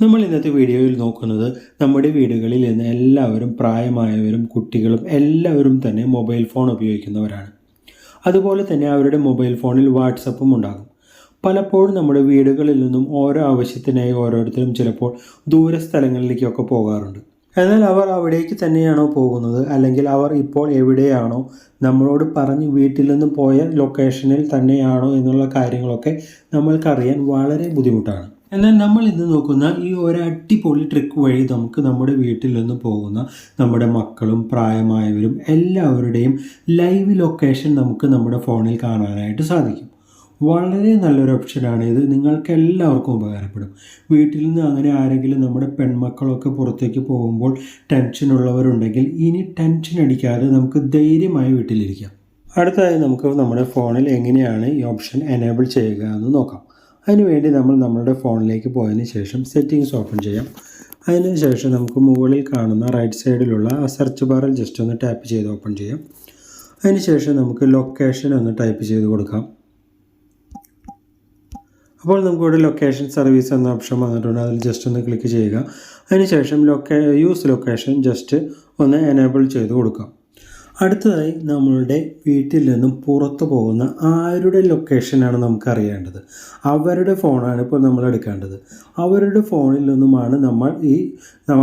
നമ്മൾ ഇന്നത്തെ വീഡിയോയിൽ നോക്കുന്നത് നമ്മുടെ വീടുകളിൽ ഇന്ന് എല്ലാവരും പ്രായമായവരും കുട്ടികളും എല്ലാവരും തന്നെ മൊബൈൽ ഫോൺ ഉപയോഗിക്കുന്നവരാണ്. അതുപോലെ തന്നെ അവരുടെ മൊബൈൽ ഫോണിൽ വാട്സപ്പും ഉണ്ടാകും. പലപ്പോഴും നമ്മുടെ വീടുകളിൽ നിന്നും ഓരോ ആവശ്യത്തിനായി ഓരോരുത്തരും ചിലപ്പോൾ ദൂരസ്ഥലങ്ങളിലേക്കൊക്കെ പോകാറുണ്ട്. എന്നാൽ അവർ അവിടേക്ക് തന്നെയാണോ പോകുന്നത്, അല്ലെങ്കിൽ അവർ ഇപ്പോൾ എവിടെയാണോ നമ്മളോട് പറഞ്ഞ് വീട്ടിൽ നിന്നും പോയ ലൊക്കേഷനിൽ തന്നെയാണോ എന്നുള്ള കാര്യങ്ങളൊക്കെ നമ്മൾക്കറിയാൻ വളരെ ബുദ്ധിമുട്ടാണ്. എന്നാൽ നമ്മൾ ഇന്ന് നോക്കുന്ന ഈ ഒരു അടിപൊളി ട്രിക്ക് വഴി നമുക്ക് നമ്മുടെ വീട്ടിൽ നിന്ന് പോകുന്ന നമ്മുടെ മക്കളും പ്രായമായവരും എല്ലാവരുടെയും ലൈവ് ലൊക്കേഷൻ നമുക്ക് നമ്മുടെ ഫോണിൽ കാണാനായിട്ട് സാധിക്കും. വളരെ നല്ലൊരു ഓപ്ഷനാണ് ഇത്. നിങ്ങൾക്ക് എല്ലാവർക്കും ഉപകാരപ്പെടും. വീട്ടിൽ നിന്ന് അങ്ങനെ ആരെങ്കിലും നമ്മുടെ പെൺമക്കളൊക്കെ പുറത്തേക്ക് പോകുമ്പോൾ ടെൻഷനുള്ളവരുണ്ടെങ്കിൽ ഇനി ടെൻഷൻ അടിക്കാതെ നമുക്ക് ധൈര്യമായി വീട്ടിലിരിക്കാം. അടുത്തതായി നമുക്ക് നമ്മുടെ ഫോണിൽ എങ്ങനെയാണ് ഈ ഓപ്ഷൻ എനേബിൾ ചെയ്യുക എന്ന് നോക്കാം. അതിനുവേണ്ടി നമ്മൾ നമ്മുടെ ഫോണിലേക്ക് പോയതിന് ശേഷം സെറ്റിങ്സ് ഓപ്പൺ ചെയ്യാം. അതിന് ശേഷം നമുക്ക് മുകളിൽ കാണുന്ന റൈറ്റ് സൈഡിലുള്ള ആ സെർച്ച് ബാറിൽ ജസ്റ്റ് ഒന്ന് ടാപ്പ് ചെയ്ത് ഓപ്പൺ ചെയ്യാം. അതിന് ശേഷം നമുക്ക് ലൊക്കേഷൻ ഒന്ന് ടൈപ്പ് ചെയ്ത് കൊടുക്കാം. അപ്പോൾ നമുക്കിവിടെ ലൊക്കേഷൻ സർവീസ് എന്ന ഓപ്ഷൻ വന്നിട്ടുണ്ട്. അതിൽ ജസ്റ്റ് ഒന്ന് ക്ലിക്ക് ചെയ്യുക. അതിനുശേഷം യൂസ് ലൊക്കേഷൻ ജസ്റ്റ് ഒന്ന് എനേബിൾ ചെയ്ത് കൊടുക്കാം. അടുത്തതായി നമ്മളുടെ വീട്ടിൽ നിന്നും പുറത്തു പോകുന്ന ആരുടെ ലൊക്കേഷനാണ് നമുക്ക് അറിയേണ്ടത്. അവരുടെ ഫോണാണ് ഇപ്പോൾ നമ്മൾ എടുക്കേണ്ടത്. അവരുടെ ഫോണിൽ നിന്നുമാണ് നമ്മൾ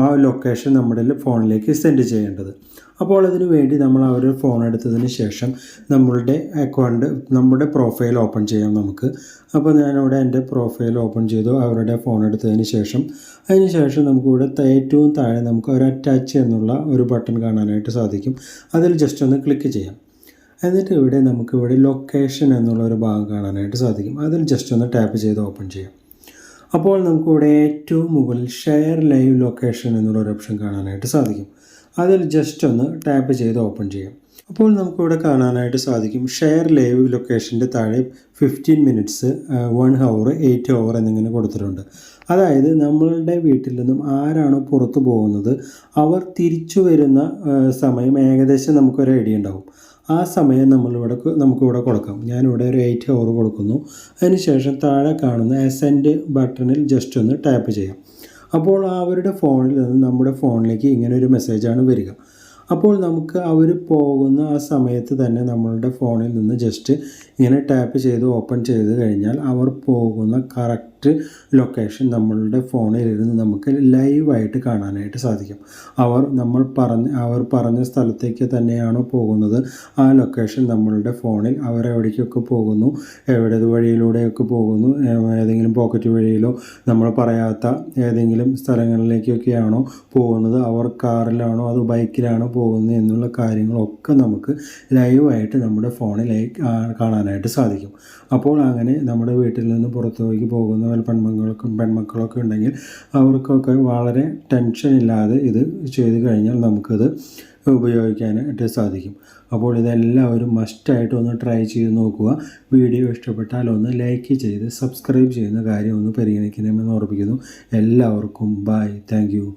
ആ ലൊക്കേഷൻ നമ്മുടെ ഫോണിലേക്ക് സെൻഡ് ചെയ്യേണ്ടത്. അപ്പോൾ അതിനു വേണ്ടി നമ്മൾ അവരുടെ ഫോൺ എടുത്തതിന് ശേഷം നമ്മളുടെ അക്കൗണ്ട്, നമ്മുടെ പ്രൊഫൈൽ ഓപ്പൺ ചെയ്യാം നമുക്ക്. അപ്പോൾ ഞാനിവിടെ എൻ്റെ പ്രൊഫൈൽ ഓപ്പൺ ചെയ്തു. അവരുടെ ഫോൺ എടുത്തതിന് ശേഷം നമുക്കിവിടെ ഏറ്റവും താഴെ നമുക്ക് ഒരു അറ്റാച്ച് എന്നുള്ള ഒരു ബട്ടൺ കാണാനായിട്ട് സാധിക്കും. അതിൽ ജസ്റ്റ് ഒന്ന് ക്ലിക്ക് ചെയ്യാം. എന്നിട്ട് നമുക്കിവിടെ ലൊക്കേഷൻ എന്നുള്ള ഒരു ഭാഗം കാണാനായിട്ട് സാധിക്കും. അതിൽ ജസ്റ്റ് ഒന്ന് ടാപ്പ് ചെയ്ത് ഓപ്പൺ ചെയ്യാം. അപ്പോൾ നമുക്കിവിടെ ഏറ്റവും മുകളിൽ ഷെയർ ലൈവ് ലൊക്കേഷൻ എന്നുള്ളൊരു ഓപ്ഷൻ കാണാനായിട്ട് സാധിക്കും. അതിൽ ജസ്റ്റ് ഒന്ന് ടാപ്പ് ചെയ്ത് ഓപ്പൺ ചെയ്യാം. അപ്പോൾ നമുക്കിവിടെ കാണാനായിട്ട് സാധിക്കും ഷെയർ ലൈവ് ലൊക്കേഷൻ്റെ താഴെ 15 മിനിറ്റ്സ്, 1 ഹവർ, 8 ഹവർ എന്നിങ്ങനെ കൊടുത്തിട്ടുണ്ട്. അതായത് നമ്മളുടെ വീട്ടിൽ നിന്നും ആരാണോ പുറത്തു പോകുന്നത് അവർ തിരിച്ചു വരുന്ന സമയം ഏകദേശം നമുക്കൊരു ഐഡിയ ഉണ്ടാവും. ആ സമയം നമുക്കിവിടെ കൊടുക്കാം. ഞാനിവിടെ ഒരു 8 ഹവർ കൊടുക്കുന്നു. അതിനുശേഷം താഴെ കാണുന്ന സെൻഡ് ബട്ടണിൽ ജസ്റ്റ് ഒന്ന് ടാപ്പ് ചെയ്യാം. അപ്പോൾ അവരുടെ ഫോണിൽ നിന്ന് നമ്മുടെ ഫോണിലേക്ക് ഇങ്ങനെ ഒരു മെസ്സേജാണ് വരിക. അപ്പോൾ നമുക്ക് അവർ പോകുന്ന ആ സമയത്ത് തന്നെ നമ്മളുടെ ഫോണിൽ നിന്ന് ജസ്റ്റ് ഇങ്ങനെ ടാപ്പ് ചെയ്ത് ഓപ്പൺ ചെയ്ത് കഴിഞ്ഞാൽ അവർ പോകുന്ന കറക്റ്റ് ലൊക്കേഷൻ നമ്മളുടെ ഫോണിൽ ഇരുന്ന് നമുക്ക് ലൈവായിട്ട് കാണാനായിട്ട് സാധിക്കും. അവർ പറഞ്ഞ സ്ഥലത്തേക്ക് തന്നെയാണോ പോകുന്നത്, ആ ലൊക്കേഷൻ നമ്മളുടെ ഫോണിൽ അവരെവിടേക്കൊക്കെ പോകുന്നു, ഏത് വഴിയിലൂടെയൊക്കെ പോകുന്നു, ഏതെങ്കിലും പോക്കറ്റ് വഴിയിലോ നമ്മൾ പറയാത്ത ഏതെങ്കിലും സ്ഥലങ്ങളിലേക്കൊക്കെയാണോ പോകുന്നത്, അവർ കാറിലാണോ അതോ ബൈക്കിലാണോ പോകുന്നത് എന്നുള്ള കാര്യങ്ങളൊക്കെ നമുക്ക് ലൈവായിട്ട് നമ്മുടെ ഫോണിലേക്ക് കാണാനായിട്ട് സാധിക്കും. അപ്പോൾ അങ്ങനെ നമ്മുടെ വീട്ടിൽ നിന്ന് പുറത്തേക്ക് പോകുന്ന പെൺമക്കളൊക്കെ ഉണ്ടെങ്കിൽ അവർക്കൊക്കെ വളരെ ടെൻഷൻ ഇല്ലാതെ ഇത് ചെയ്ത് കഴിഞ്ഞാൽ നമുക്കത് ഉപയോഗിക്കാനായിട്ട് സാധിക്കും. അപ്പോൾ ഇതെല്ലാവരും മസ്റ്റായിട്ട് ഒന്ന് ട്രൈ ചെയ്ത് നോക്കുക. വീഡിയോ ഇഷ്ടപ്പെട്ടാൽ ഒന്ന് ലൈക്ക് ചെയ്ത് സബ്സ്ക്രൈബ് ചെയ്യുന്ന കാര്യം ഒന്ന് പരിഗണിക്കണമെന്ന് ഓർമ്മിപ്പിക്കുന്നു. എല്ലാവർക്കും ബൈ. Thank you.